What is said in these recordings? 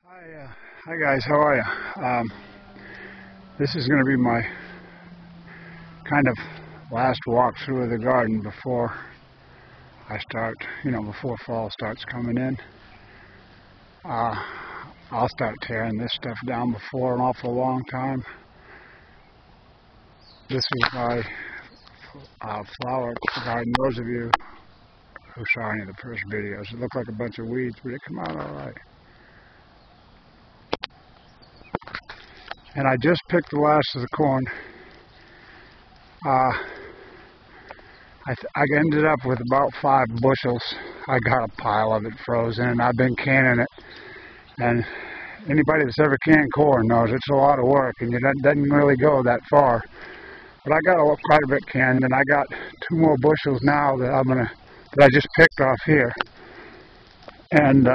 Hi guys, how are you? This is going to be my kind of last walk through the garden before I start, before fall starts coming in. I'll start tearing this stuff down before an awful long time. This is my flower garden. Those of you who saw any of the first videos, it looked like a bunch of weeds, but it came out all right. And I just picked the last of the corn. I ended up with about 5 bushels. I got a pile of it frozen, and I've been canning it. And anybody that's ever canned corn knows it's a lot of work, and it doesn't really go that far. But I got quite a bit canned, and I got 2 more bushels now that I just picked off here. And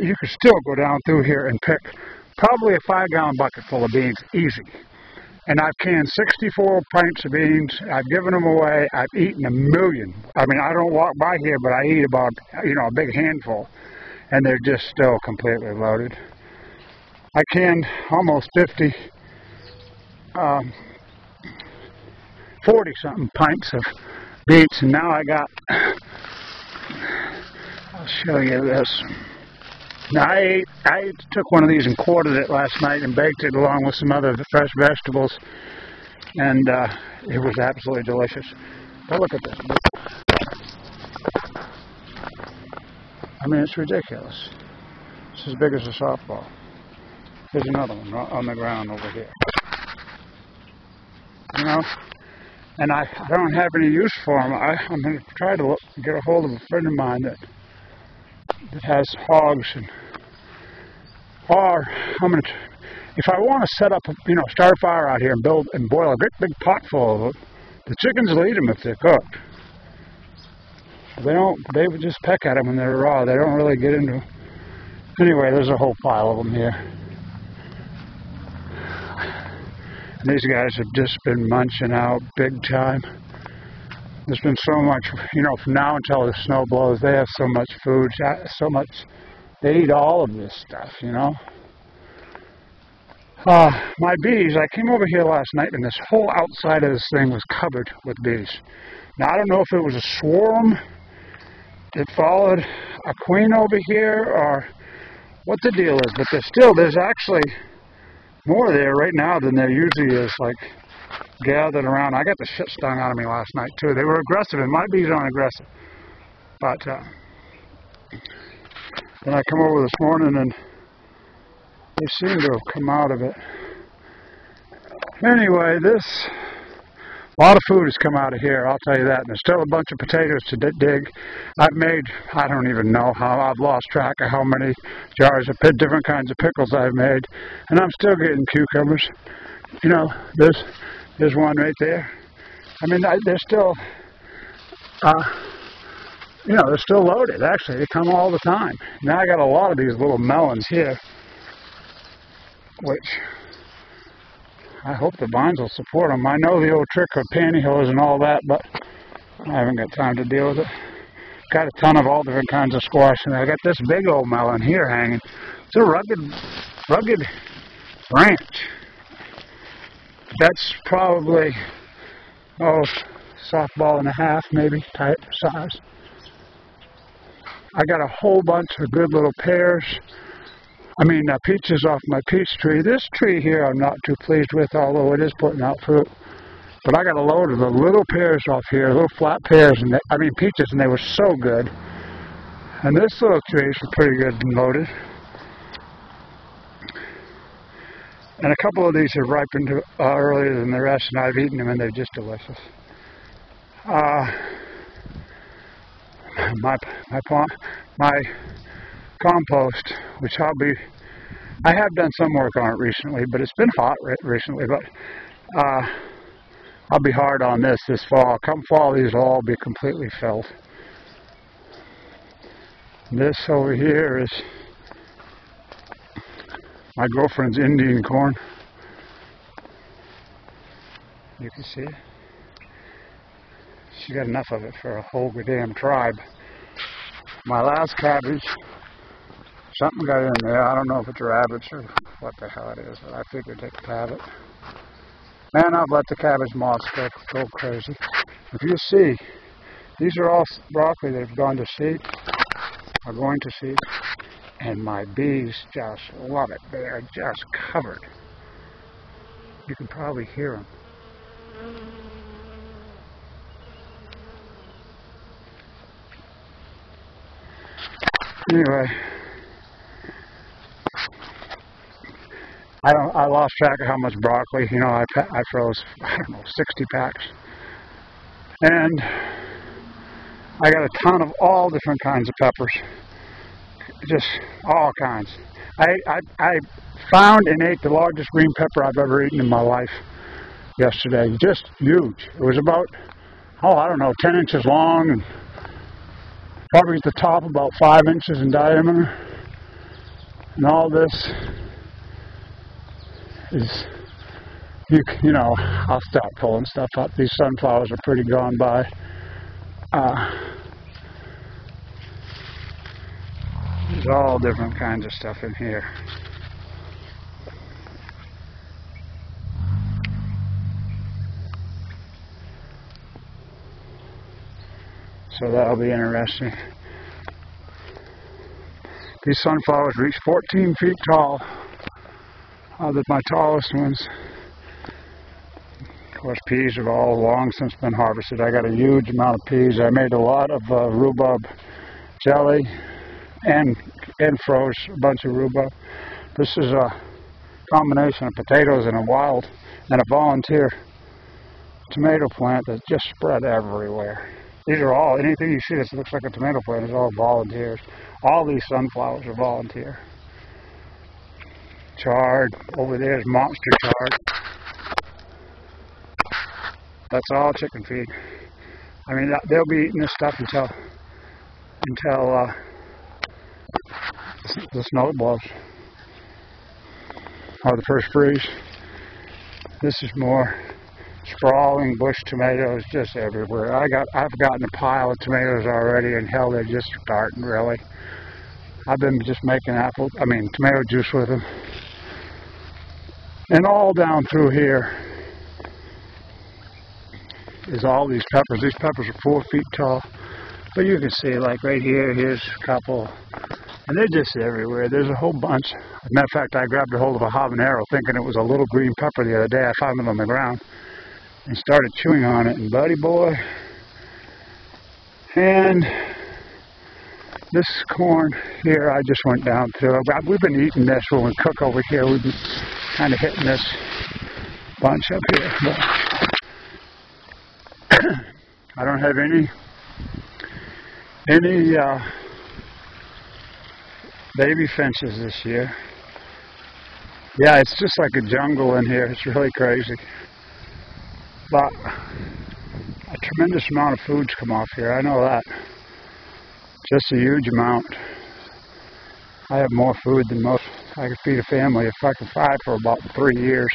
you could still go down through here and pick probably a 5-gallon bucket full of beans, easy. And I've canned 64 pints of beans. I've given them away. I've eaten 1 million. I mean, I don't walk by here, but I eat about, a big handful. And they're just still completely loaded. I canned almost 40-something pints of beans. And now I'll show you this. Now I took one of these and quartered it last night and baked it along with some other fresh vegetables, and it was absolutely delicious. But look at this. I mean, it's ridiculous. It's as big as a softball. There's another one on the ground over here. And I don't have any use for them. I'm going to try to get a hold of a friend of mine that has hogs, or if I want to set up, start a fire out here and boil a great big pot full of them, the chickens will eat them if they're cooked. They would just peck at them when they're raw. They don't really get into them. Anyway, there's a whole pile of them here. And these guys have just been munching out big time. There's been so much, from now until the snow blows, they have so much food, they eat all of this stuff, My bees, I came over here last night and this whole outside of this thing was covered with bees. Now, I don't know if it was a swarm that followed a queen over here or what the deal is, but there's actually more there right now than there usually is, gathered around. I got the shit stung out of me last night too. They were aggressive, and my bees aren't aggressive. But then I come over this morning and they seem to have come out of it. Anyway, a lot of food has come out of here, I'll tell you that. And there's still a bunch of potatoes to dig. I don't even know how, I've lost track of how many jars of different kinds of pickles I've made. And I'm still getting cucumbers. There's one right there. I mean, they're still, they're still loaded. Actually, they come all the time. Now I got a lot of these little melons here, which I hope the vines will support them. I know the old trick of pantyhose and all that, but I haven't got time to deal with it. Got a ton of all different kinds of squash, and I got this big old melon here hanging. It's a rugged branch. That's probably, softball and a half, maybe, type size. I got a whole bunch of good little peaches off my peach tree. This tree here I'm not too pleased with, although it is putting out fruit. But I got a load of the little pears off here, little flat pears, peaches, and they were so good. And this little tree is pretty good and loaded. And a couple of these have ripened earlier than the rest, and I've eaten them, and they're just delicious. My compost, which I have done some work on it recently, but it's been hot recently, but I'll be hard on this fall. Come fall, these will all be completely filled. This over here is my girlfriend's Indian corn. You can see it. She got enough of it for a whole damn tribe. My last cabbage, Something got in there. I don't know if it's rabbits or what the hell it is, but I figured they could have it. And I've let the cabbage moths go crazy. If you see, these are all broccoli that have gone to seed, are going to seed, and my bees just love it. They are just covered. You can probably hear them. Anyway, I lost track of how much broccoli. You know, I froze, I don't know, 60 packs, and I got a ton of all different kinds of peppers, just all kinds. I found and ate the largest green pepper I've ever eaten in my life yesterday. Just huge. It was about, I don't know, 10 inches long and probably at the top about 5 inches in diameter. And all this is, you know, I'll stop pulling stuff up. These sunflowers are pretty gone by. There's all different kinds of stuff in here. So that'll be interesting. These sunflowers reach 14 feet tall. They're my tallest ones. Of course, peas have all long since been harvested. I got a huge amount of peas. I made a lot of rhubarb jelly and froze a bunch of rhubarb. This is a combination of potatoes and a volunteer tomato plant that just spread everywhere. These are all, anything you see that looks like a tomato plant is all volunteers. All these sunflowers are volunteer. Chard, over there is monster chard. That's all chicken feed. I mean, they'll be eating this stuff until the snow blows or the first freeze. This is more sprawling bush tomatoes just everywhere. I've gotten a pile of tomatoes already, and hell, they're just starting really. I've been just making tomato juice with them. And all down through here is all these peppers. These peppers are 4 feet tall. But you can see, like right here, here's a couple. And they're just everywhere. There's a whole bunch. As a matter of fact, I grabbed a hold of a habanero thinking it was a little green pepper the other day. I found it on the ground and started chewing on it. And buddy boy, and this corn here, I just went down through. We've been eating this when we cook over here. We've been kind of hitting this bunch up here. But I don't have any baby finches this year. Yeah, it's just like a jungle in here. It's really crazy. But a tremendous amount of food's come off here. I know that. Just a huge amount. I have more food than most. I could feed a family if I could fry for about 3 years.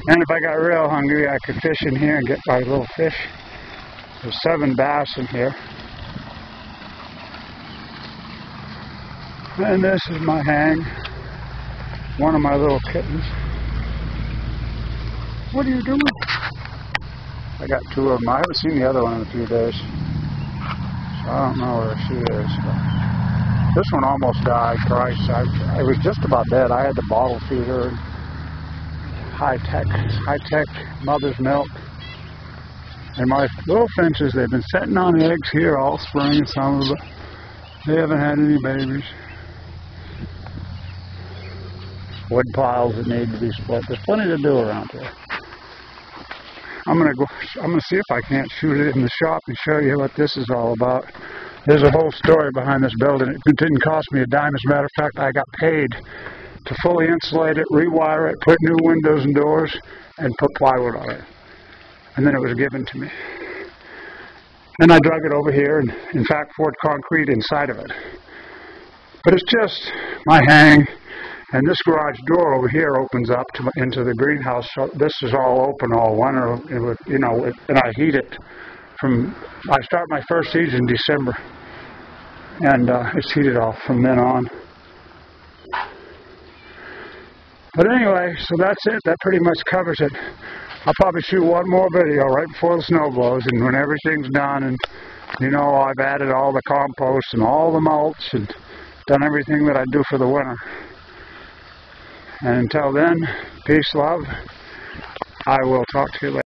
And if I got real hungry, I could fish in here and get my little fish. There's 7 bass in here. And this is my hang. One of my little kittens. What are you doing? I got 2 of them. I haven't seen the other one in a few days. So I don't know where she is. But this one almost died. Christ, I was just about dead. I had to bottle feed her. High-tech mother's milk. And my little finches, they've been sitting on eggs here all spring and summer, but they haven't had any babies. Wood piles that need to be split. There's plenty to do around here. I'm gonna see if I can't shoot it in the shop and show you what this is all about. There's a whole story behind this building. It didn't cost me a dime. As a matter of fact, I got paid to fully insulate it, rewire it, put new windows and doors, and put plywood on it. And then it was given to me. And I drug it over here and, in fact, poured concrete inside of it. But it's just my hang. And this garage door over here opens up into the greenhouse. So this is all open all winter, and I heat it I start my first season in December. and it's heated off from then on. But anyway, so that's it. That pretty much covers it. I'll probably shoot one more video right before the snow blows, and when everything's done, and you know, I've added all the compost and all the mulch and done everything that I do for the winter. And until then, peace, love. I will talk to you later.